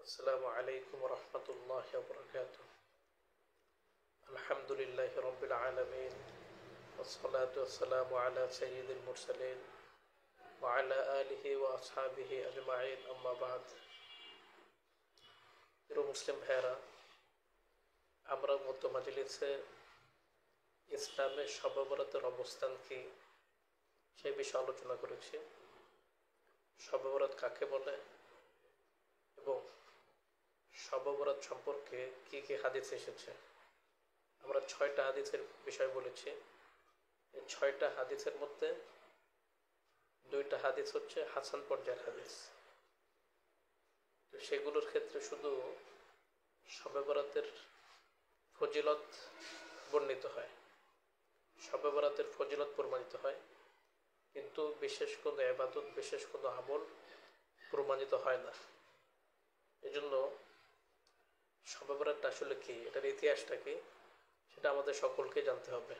السلام عليكم ورحمة الله وبركاته. الحمد لله رب العالمين والصلاة والسلام على سيد المرسلين وعلى آله وأصحابه أجمعين أما بعد. প্রিয় মুসলিম ভাইরা, আমরা গত মাজলিসে ইসলামের শবে বরাতের অবস্থান কি সেই বিষয়ে আলোচনা করেছি। শবে বরাত কাকে বলে এবং শবে বরাত সম্পর্কে কি কি হাদিস এসেছে। আমরা 6টা হাদিসের বিষয় বলেছি। এই 6টা হাদিসের মধ্যে 2টা হাদিস হচ্ছে হাসান পর্যায়ের হাদিস। তো সেগুলোর ক্ষেত্রে শুধু শবে বরাতের ফজিলত বর্ণিত হয়, শবে বরাতের ফজিলত প্রমাণিত হয়, কিন্তু বিশেষ কোনো ইবাদত, বিশেষ কোনো আমল প্রমাণিত হয় না। এজন্য শবে বরাতটা আসলে কি, এটার ইতিহাসটা কি, সেটা আমাদের সকলকে জানতে হবে।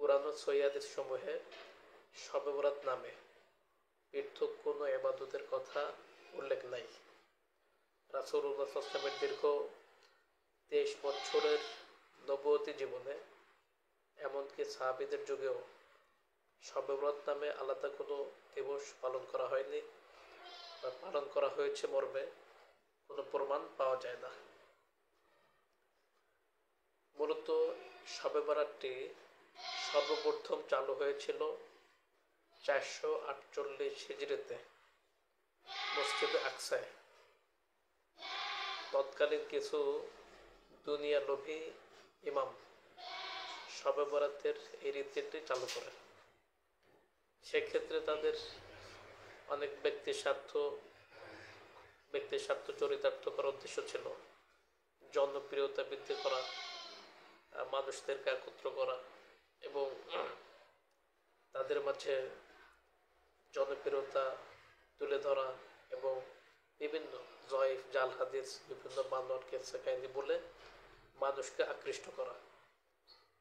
কুরআন ও সহিহ হাদিস সমূহে শবে বরাত নামে পৃথক কোনো ইবাদতের কথা উল্লেখ নাই। রাসূলুল্লাহ সাল্লাল্লাহু আলাইহি ওয়াসাল্লামের দীর্ঘ 23 বছরের নবুয়তি জীবনে, এমনকি সাহাবীদের যুগেও শবে বরাত নামে আলাদা কোনো দিবস পালন করা হয়নি বা পালন করা হয়েছে মর্মে কোনো প্রমাণ পাওয়া যায় না। মূলত শবে বরাতটি সর্বপ্রথম চালু হয়েছিল 448 হিজরিতে মসজিদে আকসায়। তৎকালীন কিছু দুনিয়া লোভী ইমাম শবে বরাতের এই রীতিটি চালু করেন। সেক্ষেত্রে তাদের অনেক ব্যক্তি স্বার্থ চরিতার্থ করার উদ্দেশ্য ছিল জনপ্রিয়তা বৃদ্ধি করা, মানুষদেরকে একত্র করা এবং তাদের মাঝে জনপ্রিয়তা তুলে ধরা এবং বিভিন্ন জয়ফ, জাল হাদিস, বিভিন্ন বানোয়াট কেসা কাহিনী বলে মানুষকে আকৃষ্ট করা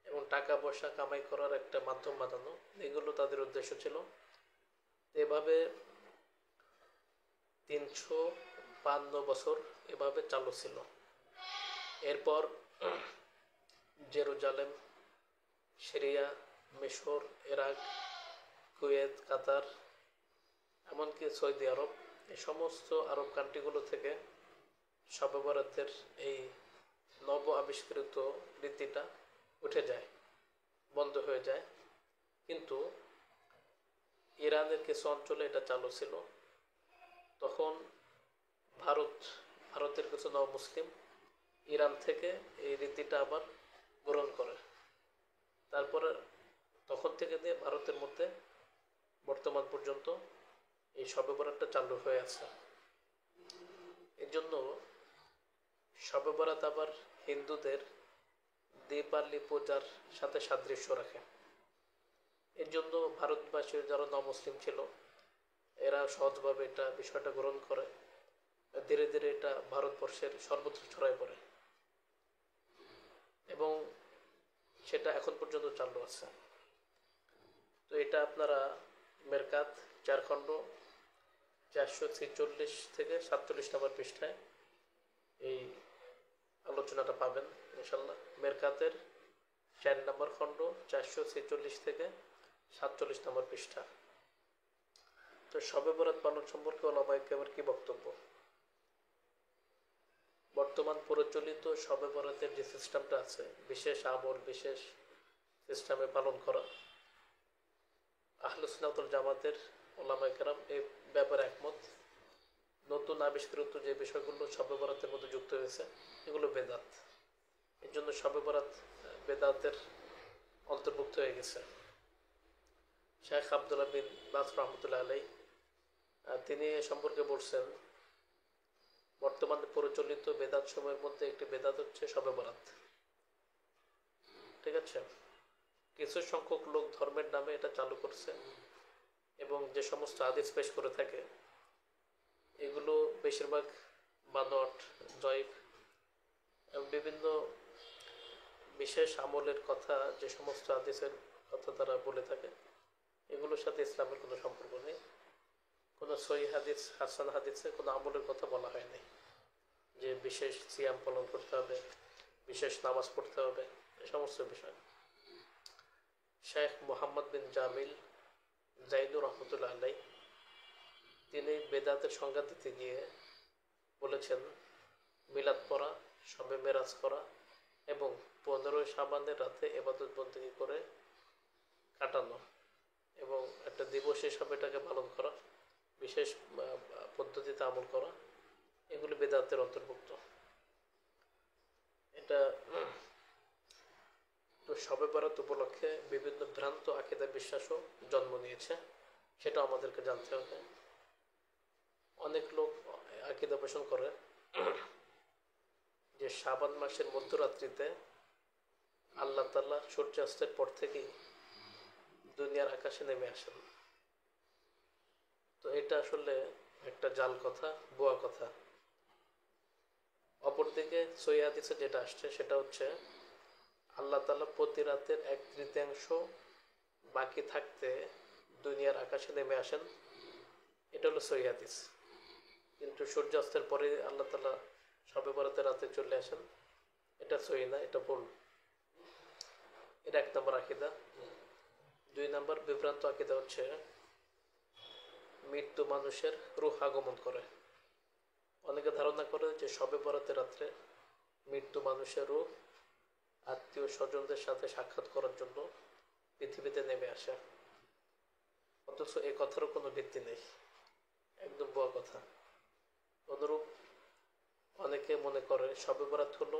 এবং টাকা পয়সা কামাই করার একটা মাধ্যম বানানো, এগুলো তাদের উদ্দেশ্য ছিল। এভাবে 352 বছর এভাবে চালু ছিল। এরপর জেরুজালেম, সিরিয়া, মিশর, ইরাক, কুয়েত, কাতার, এমনকি সৌদি আরব, এই সমস্ত আরব কান্ট্রিগুলো থেকে শবে বরাতের এই নব আবিষ্কৃত রীতিটা উঠে যায়, বন্ধ হয়ে যায়। কিন্তু ইরানের কিছু অঞ্চলে এটা চালু ছিল। তখন ভারতের কিছু নব মুসলিম ইরান থেকে এই রীতিটা আবার গ্রহণ করে। তারপরে তখন থেকে নিয়ে ভারতের মধ্যে বর্তমান পর্যন্ত এই শবে বরাতটা চালু হয়ে আছে। এর জন্য শবে বরাত আবার হিন্দুদের দীপাবলি পূজার সাথে সাদৃশ্য রাখে। এর জন্য ভারতবাসীর যারা নমুসলিম ছিল এরা সহজভাবে এটা বিষয়টা গ্রহণ করে। ধীরে ধীরে এটা ভারতবর্ষের সর্বত্র ছড়ায় পড়ে এবং সেটা এখন পর্যন্ত চালু আছে। তো এটা আপনারা মেরকাত 4 খণ্ড 446 থেকে 47 নম্বর পৃষ্ঠায় এই আলোচনাটা পাবেন ইনশাল্লাহ। মেরকাতের 4 নম্বর খণ্ড 446 থেকে 47 নম্বর পৃষ্ঠা। তো শবে বরাত পালন সম্পর্কে ওলামায়ে কেরামের কি বক্তব্য? বর্তমান প্রচলিত শবে বরাতের যে সিস্টেমটা আছে, বিশেষ আমল, বিশেষ সিস্টেমে পালন করা, আহলে সুন্নাত ওয়াল জামাতের ওলামায়ে কেরাম এই ব্যাপারে একমত। নতুন আবিষ্কৃত যে বিষয়গুলো শবে বরাতের মধ্যে যুক্ত হয়েছে এগুলো বেদাত। এর জন্য শবে বরাত বেদাতের অন্তর্ভুক্ত হয়ে গেছে। শেখ আব্দুল্লাহ বিন বাজ রহমতুল্লাহ আলাই তিনি এ সম্পর্কে বলছেন, বর্তমানে প্রচলিত বেদাত সময়ের মধ্যে একটি বেদাত হচ্ছে শবে বরাত। ঠিক আছে, কিছু সংখ্যক লোক ধর্মের নামে এটা চালু করছে এবং যে সমস্ত হাদিস পেশ করে থাকে এগুলো বেশিরভাগ বানোয়াট, জয়ফ এবং বিভিন্ন বিশেষ আমলের কথা, যে সমস্ত হাদিসের কথা তারা বলে থাকে, এগুলোর সাথে ইসলামের কোনো সম্পর্ক নেই। কোনো সহি হাদিস হাসান হাদিসে কোনো আমলের কথা বলা হয়নি যে বিশেষ সিয়াম পালন করতে হবে, বিশেষ নামাজ পড়তে হবে, এ সমস্ত বিষয়। শেখ মোহাম্মদ বিন জামিল জাইদুর রহমতুল্লাহ আলাই তিনি বেদাতের সংজ্ঞা দিতে গিয়ে বলেছেন, মিলাদ পড়া, শবে মেরাজ করা এবং 15 শাবানের রাতে ইবাদত বন্দেগী করে কাটানো এবং একটা দিবস হিসাবে এটাকে পালন করা, বিশেষ পদ্ধতিতে আমল করা, এগুলি বেদাতের অন্তর্ভুক্ত। এটা তো শবে বরাত উপলক্ষে বিভিন্ন ভ্রান্ত আকিদা বিশ্বাসও জন্ম নিয়েছে, সেটা আমাদেরকে জানতে হবে। অনেক লোক আকিদা পোষণ করে যে শাবান মাসের মধ্যরাত্রিতে আল্লাহ তাআলা সূর্যাস্তের পর থেকেই দুনিয়ার আকাশে নেমে আসেন। তো এটা আসলে একটা জাল কথা, ভুয়া কথা। অপরদিকে সহিহ হাদিসে যেটা আসছে সেটা হচ্ছে আল্লাহ তাআলা প্রতি রাতের 1/3 বাকি থাকতে দুনিয়ার আকাশে নেমে আসেন, এটা হলো সহিহ হাদিস। কিন্তু সূর্যাস্তের পরে আল্লাহ তাআলা শবে বরাতের রাতে চলে আসেন, এটা সহিহ না, এটা ভুল। এটা 1 নম্বর আকিদা। 2 নম্বর বিভ্রান্ত আকিদা হচ্ছে মৃত্যু মানুষের রূহ আগমন করে। অনেকে ধারণা করে যে শবে বরাতের রাত্রে মৃত্যু মানুষের রূহ আত্মীয় স্বজনদের সাথে সাক্ষাৎ করার জন্য পৃথিবীতে নেমে আসে, অথচ এই কথারও কোনো ভিত্তি নেই, একদম ভুয়া কথা। অনুরূপ অনেকে মনে করে শবে বরাত হলো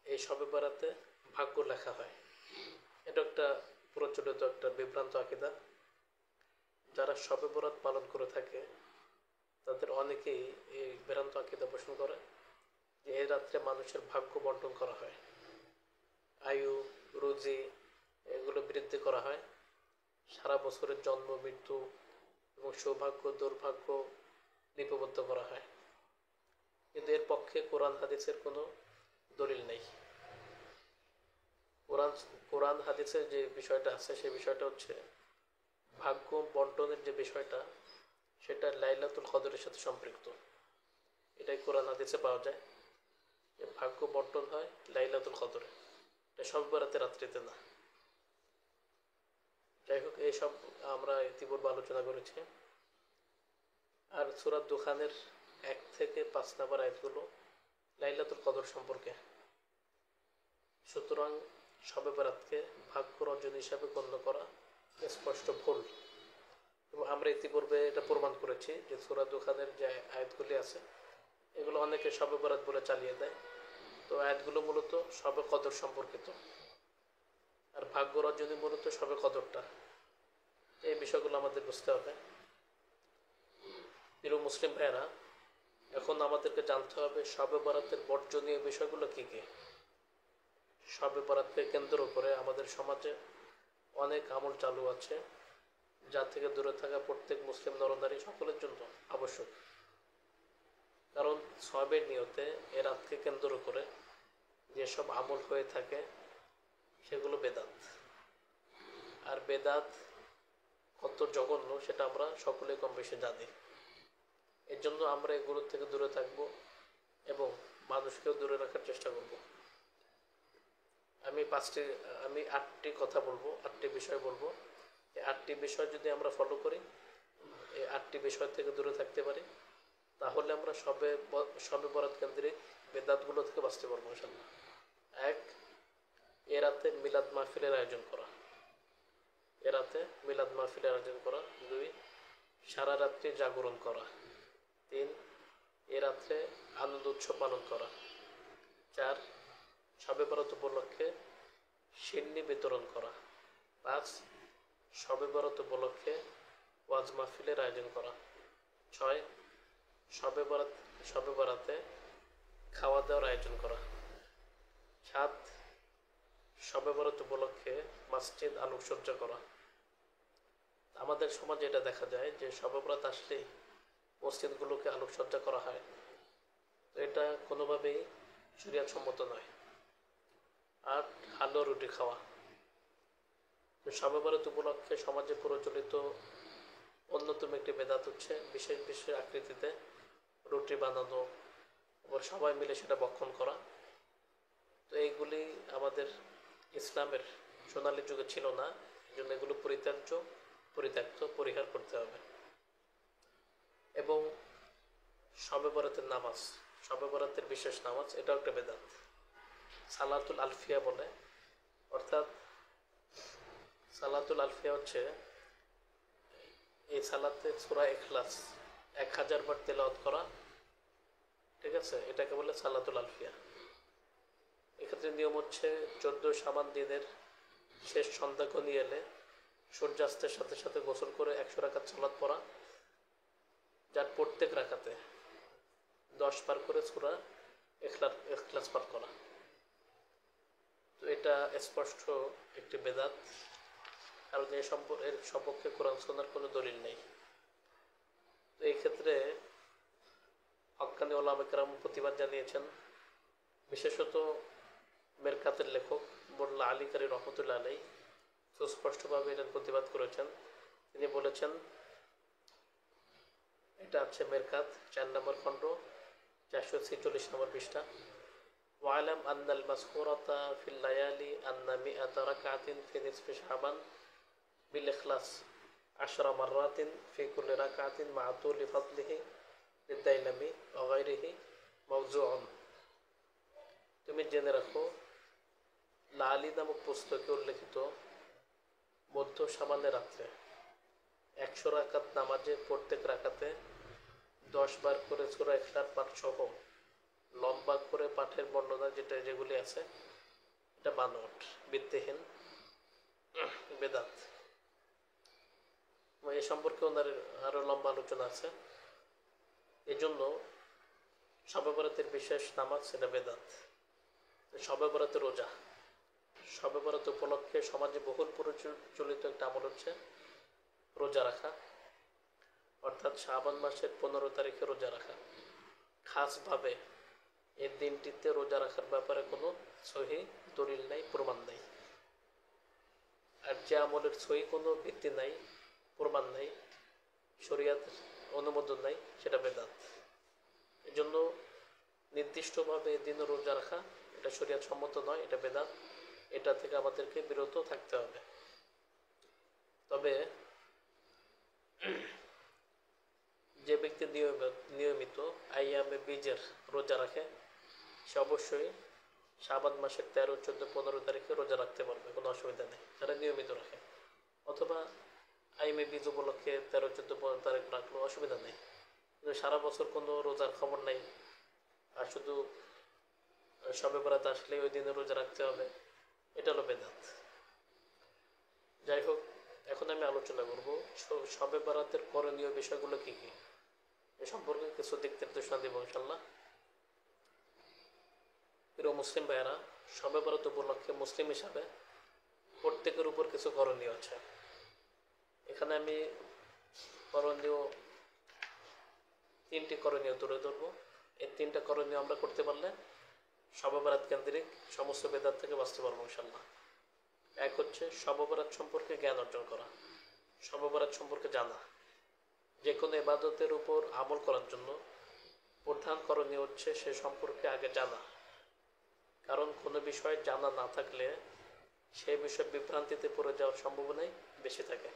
এই শবে বরাতে ভাগ্য লেখা হয়, এটা একটা প্রচলিত একটা বিভ্রান্ত আকিদা। যারা শবে বরাত পালন করে থাকে তাদের অনেকেই এই ভ্রান্ত আকিদা পোষণ করে যে এই রাত্রে মানুষের ভাগ্য বন্টন করা হয়, আয়ু রুজি এগুলো বৃদ্ধি করা হয়, সারা বছরের জন্ম মৃত্যু এবং সৌভাগ্য দুর্ভাগ্য লিপিবদ্ধ করা হয়। কিন্তু এর পক্ষে কোরআন হাদিসের কোনো দলিল নেই। কোরআন হাদিসের যে বিষয়টা আছে সেই বিষয়টা হচ্ছে ভাগ্য বন্টনের যে বিষয়টা সেটা লাইলাতুল কদরের সাথে সম্পৃক্ত। এটাই কোরআন হাদিসে পাওয়া যায় যে ভাগ্য বন্টন হয় লাইলাতুল কদরে, এটা শবে বরাতের রাত্রিতে না। যাই হোক, এইসব আমরা ইতিপূর্বে আলোচনা করেছি। আর সূরা দুখানের 1 থেকে 5 নম্বর আয়াতগুলো লাইলাতুল কদর সম্পর্কে। সুতরাং শবে বরাতকে ভাগ্য অর্জন হিসাবে গণ্য করা স্পষ্ট ভুল। এবং আমরা ইতিপূর্বে এটা প্রমাণ করেছি যে সূরা দুখানের যে আয়াতগুলি আছে এগুলো অনেকে শবে বরাত বলে চালিয়ে দেয়। তো আয়াতগুলো মূলত শবে কদর সম্পর্কিত, আর ভাগ্য অর্জনই মূলত শবে কদরটা। এই বিষয়গুলো আমাদের বুঝতে হবে। প্রিয় মুসলিম ভাইয়েরা, এখন আমাদেরকে জানতে হবে শবে বরাতের বর্জনীয় বিষয়গুলো কী কী। শবে বরাতকে কেন্দ্র করে আমাদের সমাজে অনেক আমল চালু আছে যা থেকে দূরে থাকা প্রত্যেক মুসলিম নরনারী সকলের জন্য আবশ্যক। কারণ সওয়াবের নিয়তে এ রাতকে কেন্দ্র করে যেসব আমল হয়ে থাকে সেগুলো বেদাত। আর বেদাত কত জঘন্য সেটা আমরা সকলে কম বেশি জানি। এর জন্য আমরা এগুলোর থেকে দূরে থাকব এবং মানুষকেও দূরে রাখার চেষ্টা করব। আমি 8টি কথা বলবো, 8টি বিষয় বলবো। এই 8টি বিষয় যদি আমরা ফলো করি, এই 8টি বিষয় থেকে দূরে থাকতে পারি, তাহলে আমরা শবে বরাত কেন্দ্রিক বেদাতগুলো থেকে বাঁচতে পারবো ইনশাআল্লাহ। 1, এ রাতে মিলাদ মাহফিলের আয়োজন করা। এ রাতে মিলাদ মাহফিলের আয়োজন করা। 2, সারা রাত্রি জাগরণ করা। 3, এ রাত্রে আনন্দ উৎসব পালন করা। 4, শবে বরাত উপলক্ষে সিন্নি বিতরণ করা। 5, শবে বরাত উপলক্ষে ওয়াজ মাহফিলের আয়োজন করা। 6, শবে বরাতে খাওয়া দাওয়ার আয়োজন করা। 7, শবে বরাত উপলক্ষে মসজিদ আলোকসজ্জা করা। আমাদের সমাজে এটা দেখা যায় যে শবে বরাত আসলেই মসজিদগুলোকে আলোকসজ্জা করা হয়, তো এটা কোনোভাবেই শরিয়ত সম্মত নয়। 8, হালুয়া রুটি খাওয়া। শবে বরাত উপলক্ষে সমাজে প্রচলিত অন্যতম একটি বেদাত হচ্ছে বিশেষ বিশেষ আকৃতিতে রুটি বানানো, আবার সবাই মিলে সেটা ভক্ষণ করা। তো এইগুলি আমাদের ইসলামের সোনালী যুগে ছিল না, এই জন্য এগুলো পরিত্যক্ত পরিহার করতে হবে। এবং শবে বরাতের নামাজ, শবে বরাতের বিশেষ নামাজ, এটাও একটা বেদাত। সালাতুল আলফিয়া বলে, অর্থাৎ সালাতুল আলফিয়া হচ্ছে এই সালাতে সূরা ইখলাস 1000 বার তেলাওয়াত করা, ঠিক আছে, এটাকে বলে সালাতুল আলফিয়া। এক্ষেত্রে নিয়ম হচ্ছে 14 শাবান দিনের শেষ সন্ধ্যা ঘনিয়ে এলে সূর্যাস্তের সাথে সাথে গোসল করে 100 রাকাত সালাত পড়া, যার প্রত্যেক রাকাতে 10 বার করে সূরা ইখলাস পাঠ করা। তো এটা স্পষ্ট একটি বেদাত, কারণ এর সপক্ষে কোরআন সুন্নাহর কোনো দলিল নেই। তো এই ক্ষেত্রে হক্কানি ওলামা কেরাম প্রতিবাদ জানিয়েছেন, বিশেষত মেরকাতের লেখক মোল্লা আলী কারি রহমতুল্লাহ আলাই সুস্পষ্টভাবে এটার প্রতিবাদ করেছেন। তিনি বলেছেন, এটা আছে মেরকাত 4 নম্বর খণ্ড 446 নম্বর পৃষ্ঠা, ওয়ালাম আন্নাল মাসকুরাতা ফিল লায়ালি আন্না মিআতা রাকাতিন ফি নিসফি শাবান বিল ইখলাস 10 মাররাতিন ফি কুল্লি রাকাতিন মা তুলি ফাদলিহি লিদাইলামি ওয়া গায়রিহি মাওযুউন। তুমি জেনে রাখো, লালি নামক পুস্তকে উল্লেখিত মধ্য শাবানের রাত্রে 100 রাকাত নামাজে প্রত্যেক রাকাতে 10 বার করে সূরা ইখলাস পাঠ সহ লম্বা করে পাঠের বর্ণনা যেগুলি আছে, এটা বানোয়াট, ভিত্তিহীন বেদাত। এ সম্পর্কে ওনার আরও লম্বা আলোচনা আছে। এই জন্য শবে বরাতের বিশেষ নামাজ সেটা বেদাত। শবে বরাতের রোজা, শবে বরাত উপলক্ষে সমাজে বহুল প্রচলিত একটা আমল হচ্ছে রোজা রাখা, অর্থাৎ শাবান মাসের 15 তারিখে রোজা রাখা। খাসভাবে এই দিনটিতে রোজা রাখার ব্যাপারে কোনো সহি দলিল নাই, প্রমাণ নাই। আর যে আমলের সহি কোনো ভিত্তি নাই, প্রমাণ নাই, শরিয়াতের অনুমোদন নাই, সেটা বেদাত। এই জন্য নির্দিষ্টভাবে এই দিনে রোজা রাখা এটা শরিয়াত সম্মত নয়, এটা বেদাত। এটা থেকে আমাদেরকে বিরত থাকতে হবে। তবে যে ব্যক্তি নিয়মিত আইয়ামে বীজের রোজা রাখে, সে অবশ্যই শাবান মাসের 13, 14, 15 তারিখে রোজা রাখতে পারবে, কোনো অসুবিধা নেই, যারা নিয়মিত রাখে। অথবা আইয়ামে বীজ উপলক্ষে 13, 14, 15 তারিখ রাখলেও অসুবিধা নেই। কিন্তু সারা বছর কোনো রোজার খবর নাই, আর শুধু শবে বরাত আসলে ওই দিনে রোজা রাখতে হবে, এটা হলো বেদাত। যাই হোক, এখন আমি আলোচনা করব শবে বরাতের করণীয় বিষয়গুলো কী কী, এ সম্পর্কে কিছু দিক নির্দেশনা দেব ইনশাল্লাহ। প্রিয় মুসলিম ভাইয়েরা, শবে বরাত উপলক্ষে মুসলিম হিসাবে প্রত্যেকের উপর কিছু করণীয় আছে। এখানে আমি তিনটি করণীয় তুলে ধরব। এই 3টা করণীয় আমরা করতে পারলে শবে বরাত কেন্দ্রিক সমস্ত বেদাত থেকে বাঁচতে পারবো ইনশাল্লাহ। এক হচ্ছে শবে বরাত সম্পর্কে জ্ঞান অর্জন করা, শবে বরাত সম্পর্কে জানা। যে কোনো ইবাদতের উপর আমল করার জন্য প্রধান করণীয় হচ্ছে সে সম্পর্কে আগে জানা, কারণ কোনো বিষয় জানা না থাকলে সেই বিষয়ে বিভ্রান্তিতে পড়ে যাওয়ার সম্ভাবনাই বেশি থাকে।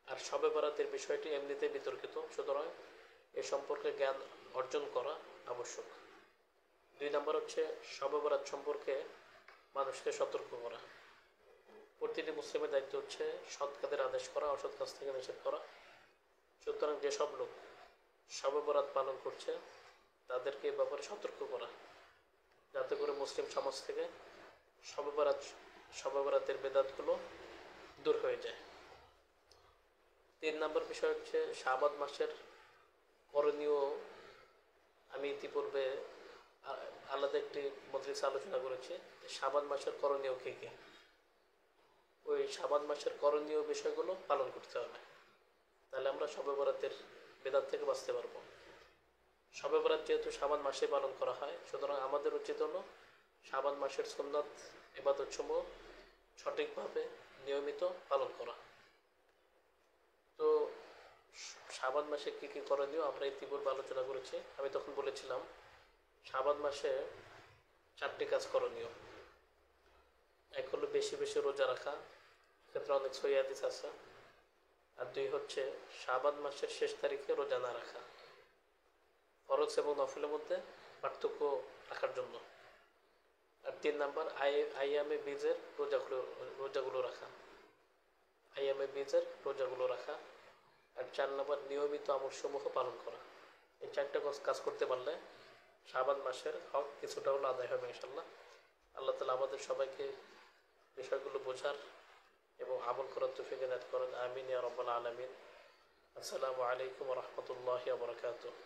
আর শবে বরাতের বিষয়টি এমনিতেই বিতর্কিত, সুতরাং এ সম্পর্কে জ্ঞান অর্জন করা আবশ্যক। 2 নম্বর হচ্ছে শবে বরাত সম্পর্কে মানুষকে সতর্ক করা। প্রতিটি মুসলিমের দায়িত্ব হচ্ছে সৎ কাজের আদেশ করা, অসৎ কাজ থেকে নিষেধ করা। সুতরাং যেসব লোক শবে বরাত পালন করছে তাদেরকে এ ব্যাপারে সতর্ক করা, যাতে করে মুসলিম সমাজ থেকে শবে বরাতের বেদাতগুলো দূর হয়ে যায়। 3 নম্বর বিষয় হচ্ছে শাবান মাসের করণীয়। আমি ইতিপূর্বে আলাদা একটি মজলিসে আলোচনা করেছি শাবান মাসের করণীয় কী কী। ওই শাবান মাসের করণীয় বিষয়গুলো পালন করতে হবে, তাহলে আমরা শবে বরাতের বেদাত থেকে বাঁচতে পারবো। শবে বরাত যেহেতু শাবান মাসে পালন করা হয়, সুতরাং আমাদের উচিত হলো শাবান মাসের সুন্নাত ইবাদতসমূহ সঠিকভাবে নিয়মিত পালন করা। তো শাবান মাসে কী কী করণীয় আমরা ইতিপূর্বে আলোচনা করেছি। আমি তখন বলেছিলাম শাবান মাসে 4টি কাজ করণীয়। এক হলো বেশি বেশি রোজা রাখা, ক্ষেত্রে অনেক সহিহ হাদিস আছে। আর 2 হচ্ছে শাবান মাসের শেষ তারিখে রোজা না রাখা, ফরজ এবং নফলের মধ্যে পার্থক্য রাখার জন্য। আর 3 নাম্বার আইয়ামে বীজের রোজাগুলো রাখা, আইয়ামে বীজের রোজাগুলো রাখা। আর 4 নাম্বার নিয়মিত আমলসমূহ পালন করা। এই 4টা কাজ করতে পারলে শাবান মাসের হক কিছুটা হলো আদায় হবে ইনশাল্লাহ। আল্লাহ তাআলা আমাদের সবাইকে বিষয়গুলো বোঝার এবং আমল করার তৌফিক এনায়েত করেন। আমিন ইয়া রাব্বাল আলামিন। আসসালামু আলাইকুম ওয়া রাহমাতুল্লাহি ওয়া বারাকাতুহু।